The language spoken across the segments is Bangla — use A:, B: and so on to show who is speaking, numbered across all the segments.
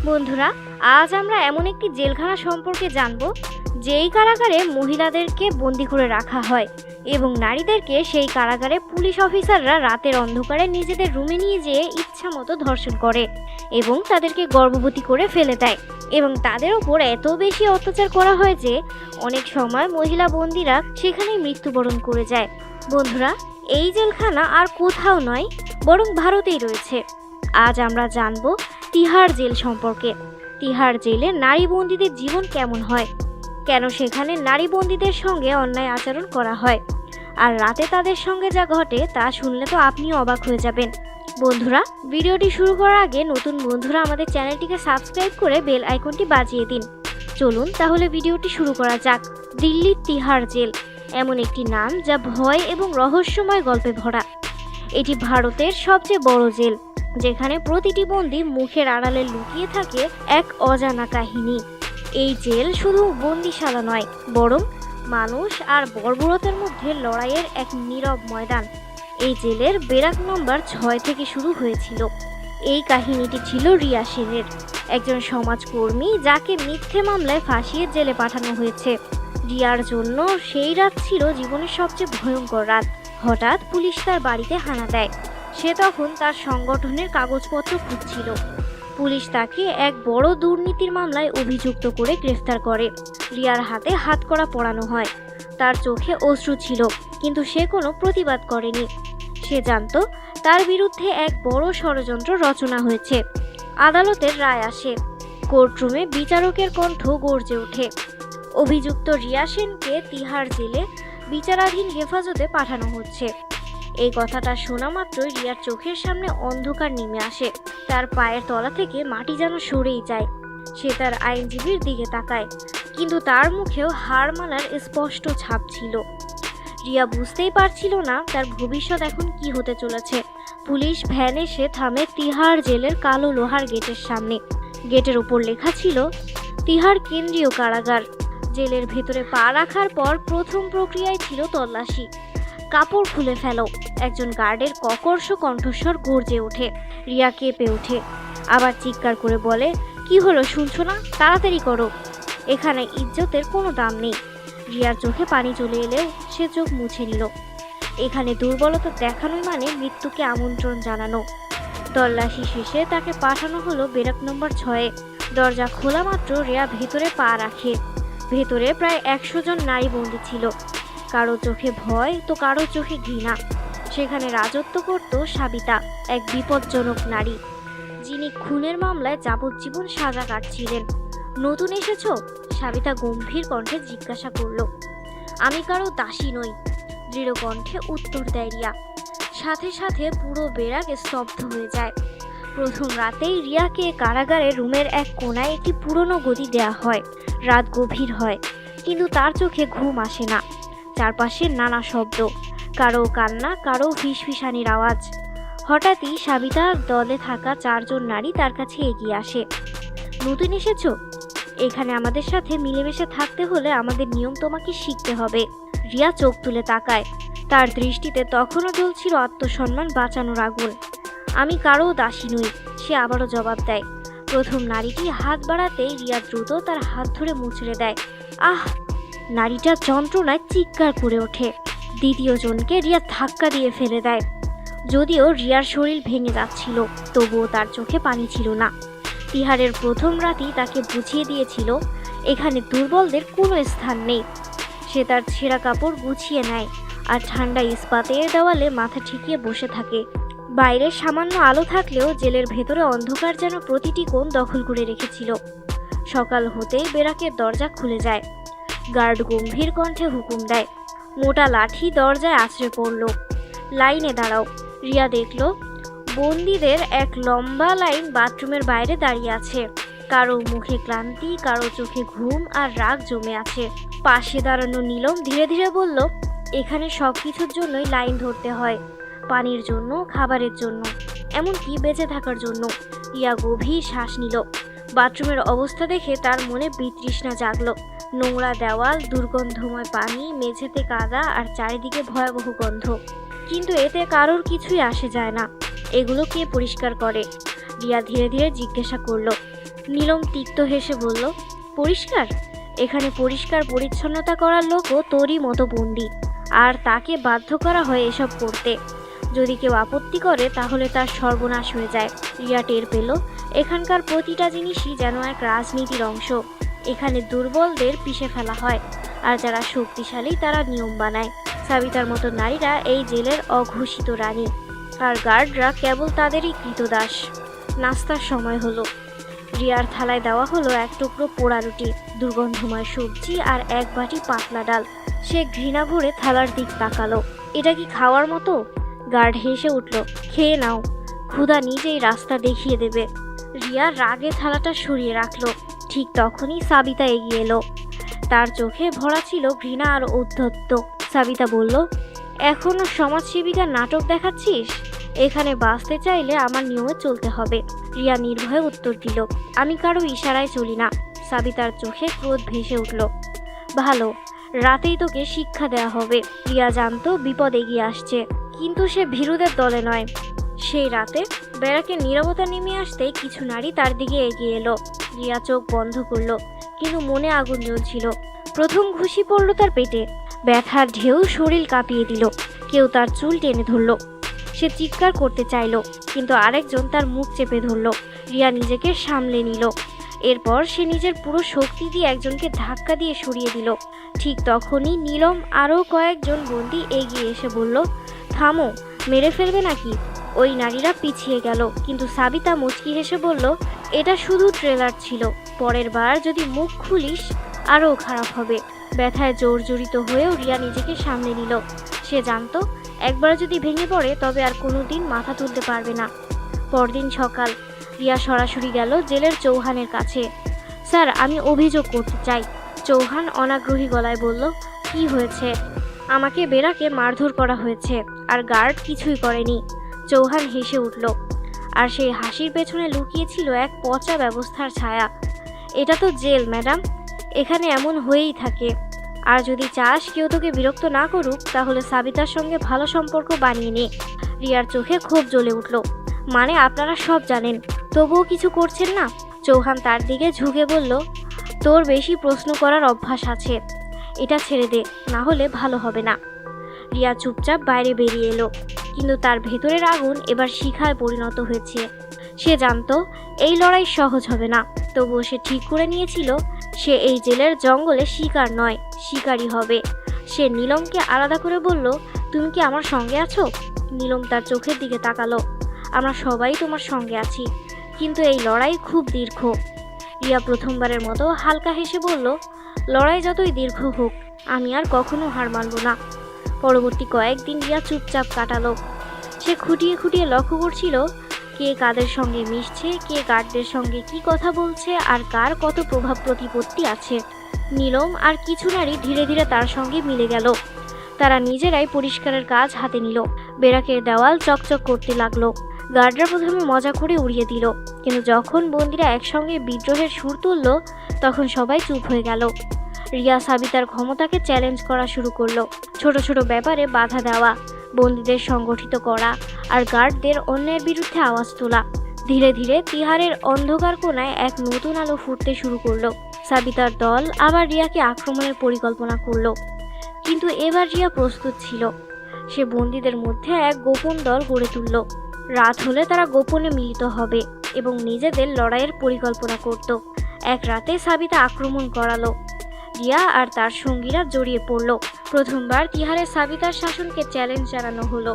A: বন্ধুরা, আজ আমরা এমন একটি জেলখানা সম্পর্কে জানব যেই কারাগারে মহিলাদেরকে বন্দি করে রাখা হয় এবং নারীদেরকে সেই কারাগারে পুলিশ অফিসাররা রাতের অন্ধকারে নিজেদের রুমে নিয়ে যেয়ে ইচ্ছা মতো ধর্ষণ করে এবং তাদেরকে গর্ভবতী করে ফেলে দেয় এবং তাদের ওপর এত বেশি অত্যাচার করা হয় যে অনেক সময় মহিলা বন্দিরা সেখানেই মৃত্যুবরণ করে যায়। বন্ধুরা, এই জেলখানা আর কোথাও নয়, বরং ভারতেই রয়েছে। আজ আমরা জানব তিহার জেল সম্পর্কে। তিহার জেলে নারী বন্দীদের জীবন কেমন হয়, কেন সেখানে নারী বন্দীদের সঙ্গে অন্যায় আচরণ করা হয়, আর রাতে তাদের সঙ্গে যা ঘটে তা শুনলে তো আপনিও অবাক হয়ে যাবেন। বন্ধুরা, ভিডিওটি শুরু করার আগে নতুন বন্ধুরা আমাদের চ্যানেলটিকে সাবস্ক্রাইব করে বেল আইকনটি বাজিয়ে দিন। চলুন তাহলে ভিডিওটি শুরু করা যাক। দিল্লির তিহার জেল এমন একটি নাম যা ভয় এবং রহস্যময় গল্পে ভরা। এটি ভারতের সবচেয়ে বড় জেল, যেখানে প্রতিটি বন্দী মুখের আড়ালে লুকিয়ে থাকে এক অজানা কাহিনী। এই জেল শুধু বন্দিশালা নয়, বরং মানুষ আর বর্বরতার মধ্যে লড়াইয়ের এক নীরব ময়দান। এই জেলের বেরাক নম্বর 6 থেকে শুরু হয়েছিল। এই কাহিনীটি ছিল রিয়া সেনের, একজন সমাজকর্মী যাকে মিথ্যে মামলায় ফাঁসিয়ে জেলে পাঠানো হয়েছে। রিয়ার জন্য সেই রাত ছিল জীবনের সবচেয়ে ভয়ঙ্কর রাত। হঠাৎ পুলিশ তার বাড়িতে হানা দেয়। সে তখন তার সংগঠনের কাগজপত্র খুঁজছিল। পুলিশ তাকে এক বড় দুর্নীতির মামলায় অভিযুক্ত করে গ্রেফতার করে। রিয়ার হাতে হাতকড়া পরানো হয়। তার চোখে অশ্রু ছিল, কিন্তু সে কোনো প্রতিবাদ করেনি। সে জানত তার বিরুদ্ধে এক বড় ষড়যন্ত্র রচনা হয়েছে। আদালতের রায় আসে। কোর্টরুমে বিচারকের কণ্ঠ গর্জে ওঠে। অভিযুক্ত রিয়া সেনকে তিহার জেলে বিচারাধীন হেফাজতে পাঠানো হচ্ছে। এই কথাটা শোনা মাত্রই রিয়ার চোখের সামনে অন্ধকার নেমে আসে। তার পায়ের তলা থেকে মাটি যেন সরেই যায়। সে তার আইনজীবীর দিকে তাকায়, কিন্তু তার মুখেও হার মানার স্পষ্ট ছাপ ছিল। রিয়া বুঝতেই পারছিল না তার ভবিষ্যৎ এখন কি হতে চলেছে। পুলিশ ভ্যান এসে থামে তিহার জেলের কালো লোহার গেটের সামনে। গেটের উপর লেখা ছিল তিহার কেন্দ্রীয় কারাগার। জেলের ভেতরে পা রাখার পর প্রথম প্রক্রিয়ায় ছিল তল্লাশি। কাপড় খুলে ফেলো, একজন গার্ডের ককর্ষ কণ্ঠস্বর গর্জে ওঠে। রিয়া কেঁপে ওঠে, আবার চিৎকার করে বলে, কি হলো শুনছো না? তাড়াতাড়ি করো, এখানে ইজ্জতের কোনো দাম নেই। রিয়ার চোখে পানি চলে এলেও সে চোখ মুছে নিল। এখানে দুর্বলতা দেখানোই মানে মৃত্যুকে আমন্ত্রণ জানানো। তল্লাশি শেষে তাকে পাঠানো হলো বেরাক নম্বর 6-এ। দরজা খোলা মাত্র রিয়া ভেতরে পা রাখে। ভেতরে প্রায় 100 জন নারী বন্দী ছিল। কারো চোখে ভয় তো কারো চোখে ঘৃণা। সেখানে রাজত্ব করত সাবিতা, এক বিপজ্জনক নারী, যিনি খুনের মামলায় যাবজ্জীবন সাজা কাটছিলেন। নতুন এসেছো? সাবিতা গম্ভীর কণ্ঠে জিজ্ঞাসা করল। আমি কারো দাসী নই, দৃঢ় কণ্ঠে উত্তর দেয় রিয়া। সাথে সাথে পুরো বেরাক স্তব্ধ হয়ে যায়। প্রথম রাতেই রিয়াকে কারাগারের রুমের এক কোণায় একটি পুরনো গদি দেয়া হয়। রাত গভীর হয়, কিন্তু তার চোখে ঘুম আসে না। চারপাশে নানা শব্দ, কারো কান্না, কারো ফিসফিসানির আওয়াজ। হঠাৎই সাবিতার দলে থাকা 4 জন নারী তার কাছে এগিয়ে আসে। নতুন এসেছো? এখানে আমাদের সাথে মিলেমিশে থাকতে হলে আমাদের নিয়ম তোমাকে শিখতে হবে। রিয়া চোখ তুলে তাকায়। তার দৃষ্টিতে তখনও জ্বলছিল আত্মসম্মান বাঁচানোর আগুন। আমি কারো দাসী নই, সে আবারও জবাব দেয়। প্রথম নারীটি হাত বাড়াতেই রিয়া দ্রুত তার হাত ধরে মুচড়ে দেয়। আহ! নারীটা যন্ত্রণায় চিৎকার করে ওঠে। দ্বিতীয় জনকে রিয়া ধাক্কা দিয়ে ফেলে দেয়। যদিও রিয়ার শরীর ভেঙে যাচ্ছিল, তবুও তার চোখে পানি ছিল না। তিহারের প্রথম রাতই তাকে বুঝিয়ে দিয়েছিল এখানে দুর্বলদের কোনো স্থান নেই। সে তার ছেঁড়া কাপড় গুছিয়ে নেয় আর ঠান্ডা ইস্পাতের দেওয়ালে মাথা ঠেকিয়ে বসে থাকে। বাইরে সামান্য আলো থাকলেও জেলের ভেতরে অন্ধকার যেন প্রতিটি কোণ দখল করে রেখেছিল। সকাল হতেই বেরাকের দরজা খুলে যায়। গার্ড গম্ভীর কণ্ঠে হুকুম দেয়। মোটা লাঠি দরজায় আছড়ে পড়ল। লাইনে দাঁড়াও। রিয়া দেখল বন্দীদের এক লম্বা লাইন বাথরুমের বাইরে দাঁড়িয়ে আছে। কারো মুখে ক্লান্তি, কারো চোখে ঘুম আর রাগ জমে আছে। পাশে দাঁড়ানো নীলম ধীরে ধীরে বলল, এখানে সব কিছুর জন্যই লাইন ধরতে হয়, পানির জন্য, খাবারের জন্য, এমনকি বেঁচে থাকার জন্য। রিয়া গভীর শ্বাস নিল। বাথরুমের অবস্থা দেখে তার মনে বিতৃষ্ণা জাগলো। নোংরা দেওয়াল, দুর্গন্ধময় পানি, মেঝেতে কাদা আর চারিদিকে ভয়াবহ গন্ধ। কিন্তু এতে কারোর কিছুই আসে যায় না। এগুলো কে পরিষ্কার করে? রিয়া ধীরে ধীরে জিজ্ঞাসা করল। নীলম তিক্ত হেসে বলল, পরিষ্কার? এখানে পরিষ্কার পরিচ্ছন্নতা করার লোকও তোরই মতো বন্দি, আর তাকে বাধ্য করা হয় এসব করতে। যদি কেউ আপত্তি করে তাহলে তার সর্বনাশ হয়ে যায়। রিয়া টের পেল এখানকার প্রতিটা জিনিসই যেন এক রাজনীতির অংশ। এখানে দুর্বলদের পিষে ফেলা হয়, আর যারা শক্তিশালী তারা নিয়ম বানায়। সাবিতার মতো নারীরা এই জেলের অঘোষিত রানী, আর গার্ডরা কেবল তাদেরই কৃতদাস। নাস্তার সময় হলো। রিয়ার থালায় দেওয়া হলো এক টুকরো পোড়া রুটি, দুর্গন্ধময় সবজি আর এক বাটি পাতলা ডাল। সে ঘৃণা ভরে থালার দিক তাকালো। এটা কি খাওয়ার মতো? গার্ড হেসে উঠল, খেয়ে নাও, ক্ষুধা নিজেই রাস্তা দেখিয়ে দেবে। রিয়া রাগে থালাটা সরিয়ে রাখলো। ঠিক তখনই সাবিতা এগিয়ে এলো। তার চোখে ভরা ছিল ঘৃণা আর ঔদ্ধত্য। সাবিতা বলল, এখনো সমাজসেবিকার নাটক দেখাচ্ছিস? এখানে বাঁচতে চাইলে আমার নিয়মে চলতে হবে। রিয়া নির্ভয়ে উত্তর দিল, আমি কারো ইশারায় চলি না। সাবিতার চোখে ক্রোধ ভেসে উঠল। ভালো, রাতেই তোকে শিক্ষা দেয়া হবে। রিয়া জানতো বিপদ এগিয়ে আসছে, কিন্তু সে ভীরুদের দলে নয়। সেই রাতে ব্যারাকে নীরবতা নেমে আসতেই কিছু নারী তার দিকে এগিয়ে এলো। রিয়া চোখ বন্ধ করলো, কিন্তু মনে আগুন জ্বলছিল। প্রথম ঘুষি পড়ল তার পেটে। ব্যথার ঢেউ শরীর কাঁপিয়ে দিল। কেউ তার চুল টেনে ধরল। সে চিৎকার করতে চাইল, কিন্তু আরেকজন তার মুখ চেপে ধরল। রিয়া নিজেকে সামলে নিল। এরপর সে নিজের পুরো শক্তি দিয়ে একজনকে ধাক্কা দিয়ে সরিয়ে দিল। ঠিক তখনই নীলম আরও কয়েকজন বন্দী এগিয়ে এসে বলল, থামো, মেরে ফেলবে নাকি? ওই নারীরা পিছিয়ে গেল, কিন্তু সাবিতা মুচকি হেসে বলল, এটা শুধু ট্রেলার ছিল, পরের বার যদি মুখ খুলিস আরও খারাপ হবে। ব্যথায় জর্জরিত হয়েও রিয়া নিজেকে সামলে নিল। সে জানতো একবার যদি ভেঙে পড়ে তবে আর কোনোদিন মাথা তুলতে পারবে না। পরদিন সকাল। রিয়া সরাসরি গেল জেলের চৌহানের কাছে। স্যার, আমি অভিযোগ করতে চাই। চৌহান অনাগ্রহী গলায় বলল, কি হয়েছে? আমাকে বেরাকে মারধর করা হয়েছে, আর গার্ড কিছুই করেনি। চৌহান হেসে উঠল, আর সেই হাসির পেছনে লুকিয়েছিল এক পচা ব্যবস্থার ছায়া। এটা তো জেল ম্যাডাম, এখানে এমন হয়েই থাকে। আর যদি চাস কেউ তোকে বিরক্ত না করুক, তাহলে সাবিতার সঙ্গে ভালো সম্পর্ক বানিয়ে নে। রিয়ার চোখে ক্ষোভ জ্বলে উঠল। মানে আপনারা সব জানেন, তবুও কিছু করছেন না? চৌহান তার দিকে ঝুঁকে বলল, তোর বেশি প্রশ্ন করার অভ্যাস আছে। এটা ছেড়ে দে, না হলে ভালো হবে না। রিয়া চুপচাপ বাইরে বেরিয়ে এলো, কিন্তু তার ভেতরের আগুন এবার শিখায় পরিণত হয়েছে। সে জানতো এই লড়াই সহজ হবে না, তবুও সে ঠিক করে নিয়েছিল সে এই জেলের জঙ্গলে শিকার নয়, শিকারী হবে। সে নীলমকে আলাদা করে বলল, তুমি কি আমার সঙ্গে আছো? নীলম তার চোখের দিকে তাকালো। আমরা সবাই তোমার সঙ্গে আছি, কিন্তু এই লড়াই খুব দীর্ঘ। রিয়া প্রথমবারের মতো হালকা হেসে বলল, লড়াই যতই দীর্ঘ হোক, আমি আর কখনো হার মানব না। পরবর্তী কয়েকদিন রিয়া চুপচাপ কাটালো। সে খুঁটিয়ে খুঁটিয়ে লক্ষ্য করছিল কে কাদের সঙ্গে মিশছে, কে গার্ডদের সঙ্গে কি কথা বলছে, আর কার কত প্রভাব প্রতিপত্তি আছে। নীলম আর কিছু নারী ধীরে ধীরে তার সঙ্গে মিলে গেল। তারা নিজেরাই পরিষ্কারের কাজ হাতে নিল। বেরাকের দেওয়াল চকচক করতে লাগলো। গার্ডরা প্রথমে মজা করে উড়িয়ে দিল, কিন্তু যখন বন্দীরা একসঙ্গে বিদ্রোহের সুর তুলল, তখন সবাই চুপ হয়ে গেল। রিয়া সাবিতার ক্ষমতাকে চ্যালেঞ্জ করা শুরু করলো। ছোট ছোট ব্যাপারে বাধা দেওয়া, বন্দীদের সংগঠিত করা, আর গার্ডদের অন্যের বিরুদ্ধে আওয়াজ তোলা। ধীরে ধীরে তিহারের অন্ধকার কোণায় এক নতুন আলো ফুটতে শুরু করলো। সাবিতার দল আবার রিয়াকে আক্রমণের পরিকল্পনা করলো, কিন্তু এবার রিয়া প্রস্তুত ছিল। সে বন্দীদের মধ্যে এক গোপন দল গড়ে তুলল। রাত হলে তারা গোপনে মিলিত হবে এবং নিজেদের লড়াইয়ের পরিকল্পনা করত। এক রাতে সাবিতা আক্রমণ করালো। রিয়া আর তার সঙ্গীরা জড়িয়ে পড়ল। প্রথমবার তিহারের সাবিতার শাসনকে চ্যালেঞ্জ জানানো হলো।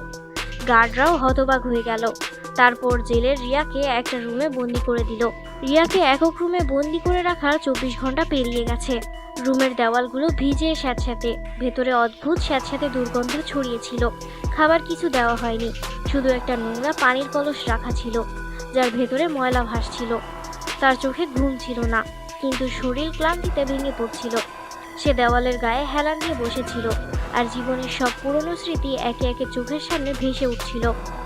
A: গার্ডরাও হতবাক হয়ে গেল। তারপর জেলের রিয়াকে একটা রুমে বন্দি করে দিল। রিয়াকে একক রুমে বন্দি করে রাখার 24 ঘন্টা পেরিয়ে গেছে। রুমের দেওয়ালগুলো ভিজে স্যাঁতস্যাঁতে, ভেতরে অদ্ভুত স্যাঁতস্যাঁতে দুর্গন্ধ ছড়িয়েছিল। খাবার কিছু দেওয়া হয়নি, শুধু একটা নোংরা পানির কলস রাখা ছিল, যার ভেতরে ময়লা ভাসছিল। তার চোখে ঘুম ছিল না, কিন্তু শরীর ক্লান্তিতে ভেঙে পড়ছিল। সে দেওয়ালের গায়ে হেলান দিয়ে বসেছিল, আর জীবনের সব পুরনো স্মৃতি একে একে চোখের সামনে ভেসে উঠছিল।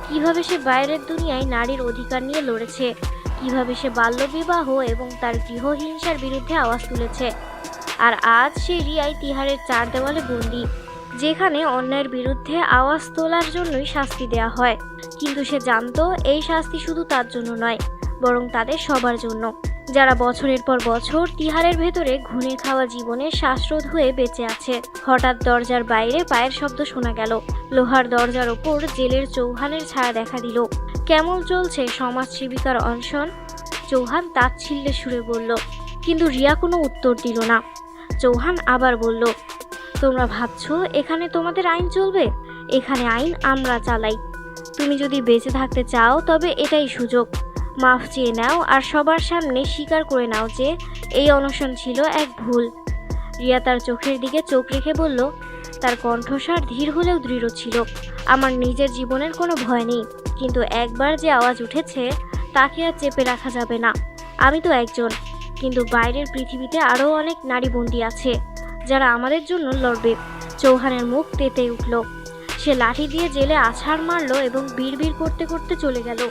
A: কিভাবে সে বাইরের দুনিয়ায় নারীর অধিকার নিয়ে লড়েছে, কিভাবে সে বাল্যবিবাহ এবং তার গৃহহিংসার বিরুদ্ধে আওয়াজ তুলেছে। আর আজ সেই রিয়াই তিহারের 4 দেওয়ালে বন্দী, যেখানে অন্যায়ের বিরুদ্ধে আওয়াজ তোলার জন্যই শাস্তি দেয়া হয়। কিন্তু সে জানতো এই শাস্তি শুধু তার জন্য নয়, বরং তাদের সবার জন্য। যারা বছরের পর বছর তিহারের ভেতরে ঘুণে খাওয়া জীবনের শ্বাসরোধ হয়ে বেঁচে আছে। হঠাৎ দরজার বাইরে পায়ের শব্দ শোনা গেল। লোহার দরজার ওপর জেলের চৌহানের ছায়া দেখা দিল। কেমন চলছে সমাজসেবিকার অনশন? চৌহান তাচ্ছিল্যে সুরে বলল। কিন্তু রিয়া কোনো উত্তর দিল না। চৌহান আবার বলল, তোমরা ভাবছো এখানে তোমাদের আইন চলবে? এখানে আইন আমরা চালাই। তুমি যদি বেঁচে থাকতে চাও তবে এটাই সুযোগ। মাফ চেয়ে নাও আর সবার সামনে স্বীকার করে নাও যে এই অনশন ছিল এক ভুল। রিয়া তার চোখের দিকে চোখ রেখে বলল, তার কণ্ঠস্বর ধীর হলেও দৃঢ় ছিল। আমার নিজের জীবনের কোনো ভয় নেই, কিন্তু একবার যে আওয়াজ উঠেছে তাকে আর চেপে রাখা যাবে না। আমি তো একজন, কিন্তু বাইরের পৃথিবীতে আরও অনেক নারী বন্দী আছে যারা আমাদের জন্য লড়বে। চৌহানের মুখ তেতে উঠল। সে লাঠি দিয়ে জেলে আছাড় মারল এবং বিড়বিড় করতে করতে চলে গেল।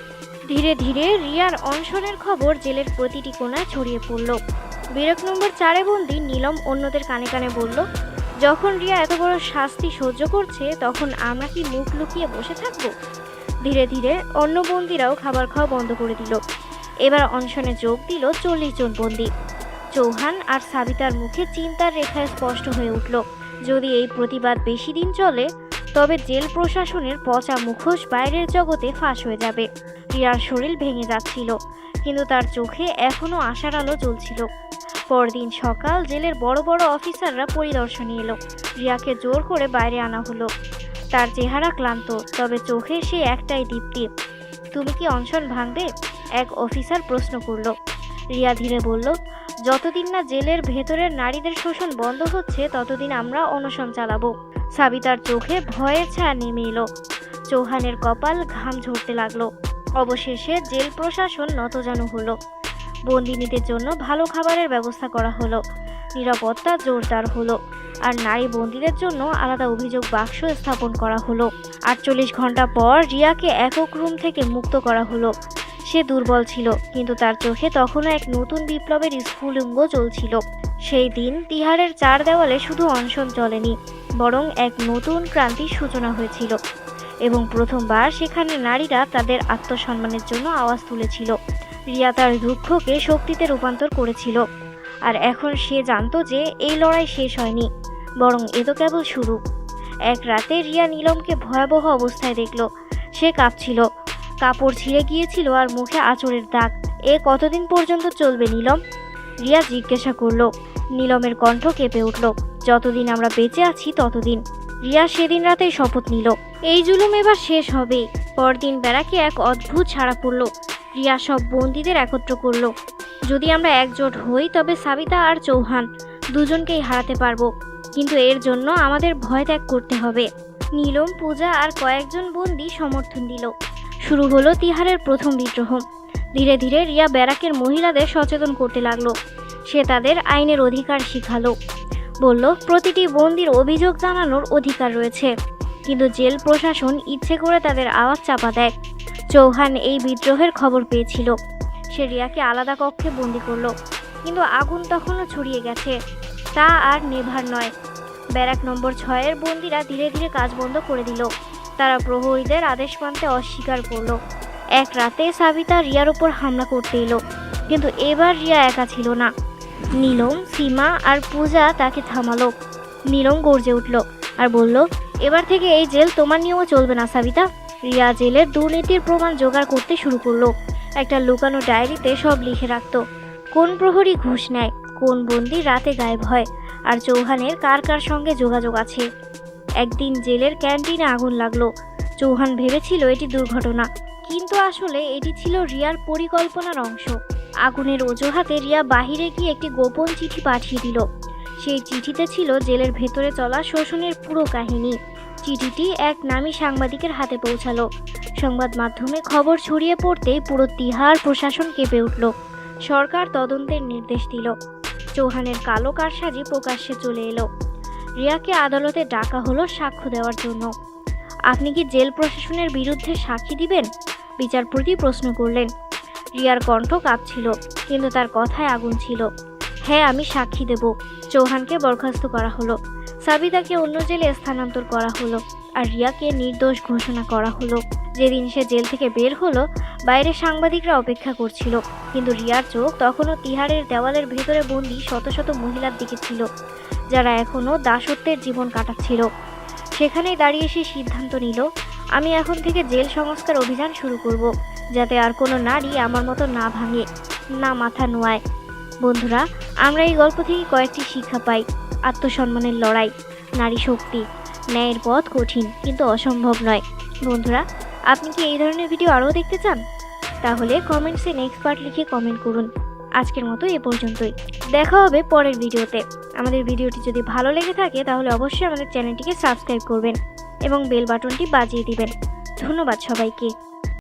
A: ধীরে ধীরে রিয়ার অনশনের খবর জেলের প্রতিটি কোণায় ছড়িয়ে পড়ল। ব্যারাক নম্বর 4-এ বন্দী নীলম অন্যদের কানে কানে বলল, যখন রিয়া এত বড় শাস্তি সহ্য করছে তখন আমরা কি মুখ লুকিয়ে বসে থাকবো? ধীরে ধীরে অন্য বন্দীরাও খাবার খাওয়া বন্ধ করে দিল। এবার অনশনে যোগ দিল 40 জন বন্দী। চৌহান আর সাবিতার মুখে চিন্তার রেখায় স্পষ্ট হয়ে উঠল। যদি এই প্রতিবাদ বেশি দিন চলে তবে জেল প্রশাসনের পচা মুখোশ বাইরের জগতে ফাঁস হয়ে যাবে। রিয়ার শরীর ভেঙে যাচ্ছিল, কিন্তু তার চোখে এখনও আশার আলো জ্বলছিল। পরদিন সকাল জেলের বড় বড় অফিসাররা পরিদর্শনে এলো। রিয়াকে জোর করে বাইরে আনা হলো। তার চেহারা ক্লান্ত, তবে চোখে সে একটাই দীপ্তি। তুমি কি অনশন ভাঙবে? এক অফিসার প্রশ্ন করল। রিয়া ধীরে বলল, যতদিন না জেলের ভেতরের নারীদের শোষণ বন্ধ হচ্ছে ততদিন আমরা অনশন চালাবো। সাবিতার চোখে ভয়ের ছায়া নেমে এলো। চৌহানের কপাল ঘাম ঝরতে লাগলো। অবশেষে জেল প্রশাসন নতজানু হলো। বন্দিনীদের জন্য ভালো খাবারের ব্যবস্থা করা হলো, নিরাপত্তা জোরদার হলো, আর নারী বন্দীদের জন্য আলাদা অভিযোগ বাক্স স্থাপন করা হলো। 48 ঘন্টা পর রিয়াকে একক রুম থেকে মুক্ত করা হলো। সে দুর্বল ছিল, কিন্তু তার চোখে তখনও এক নতুন বিপ্লবের স্ফুলিঙ্গ চলছিল। সেই দিন তিহারের 4 দেওয়ালে শুধু অনশন চলেনি, বরং এক নতুন ক্রান্তির সূচনা হয়েছিল। এবং প্রথমবার সেখানে নারীরা তাদের আত্মসম্মানের জন্য আওয়াজ তুলেছিল। রিয়া তার দুঃখকে শক্তিতে রূপান্তর করেছিল। আর এখন সে জানতো যে এই লড়াই শেষ হয়নি, বরং এ তো কেবল শুরু। এক রাতে রিয়া নীলমকে ভয়াবহ অবস্থায় দেখল। সে কাঁপছিল, কাপড় ছিঁড়ে গিয়েছিল আর মুখে আঁচড়ের দাগ। এ কতদিন পর্যন্ত চলবে নীলম? রিয়া জিজ্ঞাসা করল। নীলমের কণ্ঠ কেঁপে উঠল, যতদিন আমরা বেঁচে আছি ততদিন। রিয়া সেদিন রাতেই শপথ নিল, এই জুলুম এবার শেষ হবে। পরদিন ব্যারাকে এক অদ্ভুত ছাড়া পড়ল। রিয়া সব বন্দীদের একত্র করলো। যদি আমরা একজোট হই তবে সাবিতা আর চৌহান দুজনকেই হারাতে পারবো, কিন্তু এর জন্য আমাদের ভয় ত্যাগ করতে হবে। নীলম, পূজা আর কয়েকজন বন্দী সমর্থন দিল। শুরু হলো তিহারের প্রথম বিদ্রোহ। ধীরে ধীরে রিয়া ব্যারাকের মহিলাদের সচেতন করতে লাগলো। সে তাদের আইনের অধিকার শিখালো। বলল, প্রতিটি বন্দীর অভিযোগ জানানোর অধিকার রয়েছে, কিন্তু জেল প্রশাসন ইচ্ছে করে তাদের আওয়াজ চাপা দেয়। চৌহান এই বিদ্রোহের খবর পেয়েছিল। সে রিয়াকে আলাদা কক্ষে বন্দি করলো, কিন্তু আগুন তখনও ছড়িয়ে গেছে, তা আর নেভার নয়। ব্যারাক নম্বর 6-এর বন্দীরা ধীরে ধীরে কাজ বন্ধ করে দিল। তারা প্রহরীদের আদেশ মানতে অস্বীকার করলো। এক রাতে সাবিতা রিয়ার ওপর হামলা করতে এলো, কিন্তু এবার রিয়া একা ছিল না। নীলম, সীমা আর পূজা তাকে থামালো। নীলম গর্জে উঠল আর বলল, এবার থেকে এই জেল তোমার নিয়মও চলবে না সাবিতা। রিয়া জেলের দুর্নীতির প্রমাণ জোগাড় করতে শুরু করলো। একটা লুকানো ডায়েরিতে সব লিখে রাখতো, কোন প্রহরী ঘুষ নেয়, কোন বন্দী রাতে গায়েব হয়, আর চৌহানের কার কার সঙ্গে যোগাযোগ আছে। একদিন জেলের ক্যান্টিনে আগুন লাগলো। চৌহান ভেবেছিল এটি দুর্ঘটনা, কিন্তু আসলে এটি ছিল রিয়ার পরিকল্পনার অংশ। আগুনের অজুহাতে রিয়া বাহিরে গিয়ে একটি গোপন চিঠি পাঠিয়ে দিল। সেই চিঠিতে ছিল জেলের ভেতরে চলা শোষণের পুরো কাহিনী। চিঠিটি এক নামী সাংবাদিকের হাতে পৌঁছালো। সংবাদ মাধ্যমে খবর ছড়িয়ে পড়তেই পুরো তিহার প্রশাসন কেঁপে উঠল। সরকার তদন্তের নির্দেশ দিল। চৌহানের কালো কারসাজি প্রকাশ্যে চলে এলো। রিয়াকে আদালতে ডাকা হলো সাক্ষ্য দেওয়ার জন্য। আপনি কি জেল প্রশাসনের বিরুদ্ধে সাক্ষী দিবেন? বিচারপতি প্রশ্ন করলেন। রিয়ার কণ্ঠ কাঁপছিল, কিন্তু তার কথায় আগুন ছিল। হ্যাঁ, আমি সাক্ষী দেব। চৌহানকে বরখাস্ত করা হলো। সাবিতাকে অন্য জেলে স্থানান্তর করা হলো, আর রিয়াকে নির্দোষ ঘোষণা করা হলো। যেদিন সে জেল থেকে বের হলো, বাইরে সাংবাদিকরা অপেক্ষা করছিল, কিন্তু রিয়ার চোখ তখনও তিহারের দেওয়ালের ভেতরে বন্দি শত শত মহিলার দিকে ছিল, যারা এখনও দাসত্বের জীবন কাটাচ্ছিল। সেখানেই দাঁড়িয়ে সে সিদ্ধান্ত নিল, আমি এখন থেকে জেল সংস্কার অভিযান শুরু করব, যাতে আর কোনো নারী আমার মতো না ভাঙে, না মাথা নোয়ায়। বন্ধুরা, আমরা এই গল্প থেকে কয়েকটি শিক্ষা পাই। আত্মসম্মানের লড়াই, নারী শক্তি, ন্যায়ের পথ কঠিন কিন্তু অসম্ভব নয়। বন্ধুরা, আপনি কি এই ধরনের ভিডিও আরও দেখতে চান? তাহলে কমেন্টসে নেক্সট পার্ট লিখে কমেন্ট করুন। আজকের মতো এ পর্যন্তই, দেখা হবে পরের ভিডিওতে। আমাদের ভিডিওটি যদি ভালো লেগে থাকে তাহলে অবশ্যই আমাদের চ্যানেলটিকে সাবস্ক্রাইব করবেন এবং বেল বাটনটি বাজিয়ে দিবেন। ধন্যবাদ সবাইকে।